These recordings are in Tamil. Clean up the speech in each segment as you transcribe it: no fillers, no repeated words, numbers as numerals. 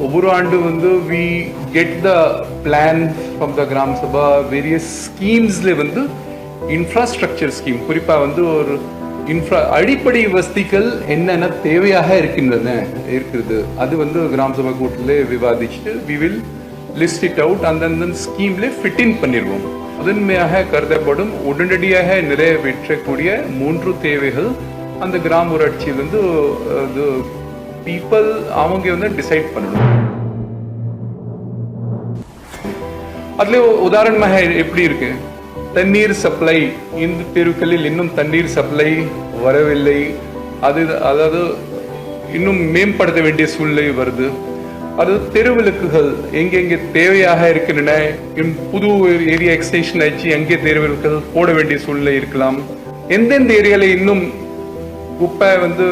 ஒவ்வொரு ஆண்டு வந்து we get the plan from the gram sabha various ஸ்கீம்ஸ்ல வந்து இன்ஃப்ராஸ்ட்ரக்சர் ஸ்கீம் குறிப்பாக வந்து ஒரு அடிப்படை வசதிகள் என்னென்ன தேவையாக இருக்கிறது அது வந்து கிராம சபா கூட்டத்தில் விவாதிச்சுட்டு we will list it out அந்த ஸ்கீம்ல ஃபிட் இன் பண்ணிடுவோம். முதன்மையாக கருதப்படும் உடனடியாக நிறைவேற்றக்கூடிய 3 தேவைகள் அந்த கிராம ஊராட்சியில் வந்து பீப்புள் அவங்க வந்து டிசைட் பண்ணணும். அதுல உதாரணமாக எப்படி இருக்கு, தண்ணீர் சப்ளை. இந்த தெருக்களில் இன்னும் தண்ணீர் சப்ளை வரவில்லை, அதாவது இன்னும் மேம்படுத்த வேண்டிய சூழ்நிலை வருது. அது தெருவிளக்குகள் எங்கெங்கே தேவையாக இருக்கின்றன, புது ஏரியா எக்ஸ்டென்ஷன் ஆச்சு, எங்கே தெருவிளக்குகள் போட வேண்டிய சூழ்நிலை இருக்கலாம். எந்தெந்த ஏரியால இன்னும் குப்பை வந்து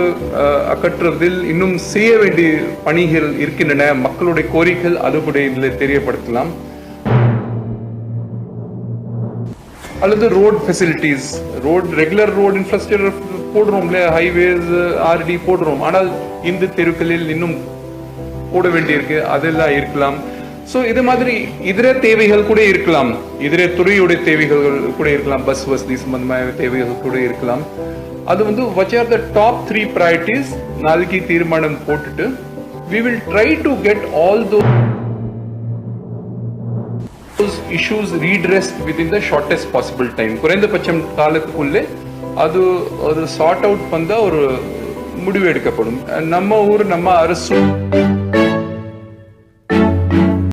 அகற்றுவதில் இன்னும் செய்ய வேண்டிய பணிகள் இருக்கின்றன, மக்களுடைய கோரிக்கைகள் அது கூட இதில் தெரியப்படுத்தலாம். அல்லது road facilities, regular road infrastructure போடுறோம் இல்லையா, ஹைவேஸ் ஆர்டி போடுறோம், ஆனால் இந்த தெருக்களில் இன்னும் போட வேண்டியிருக்கு, அதெல்லாம் இருக்கலாம். ஸோ இது மாதிரி இதர தேவைகள் கூட இருக்கலாம், இதர துறையுடைய தேவைகள் கூட இருக்கலாம், பஸ் வசதி சம்பந்தமான தேவைகள் கூட இருக்கலாம். அது வந்து which are the top 3 priorities நாளைக்கு தீர்மானம் போட்டுட்டு we will try to get all those issues redressed within the shortest possible time. குறைந்தபட்சம் காலத்துக்குள்ளே அது சார்ட் அவுட் பண்ண ஒரு முடிவு எடுக்கப்படும். நம்ம ஊர் நம்ம அரசு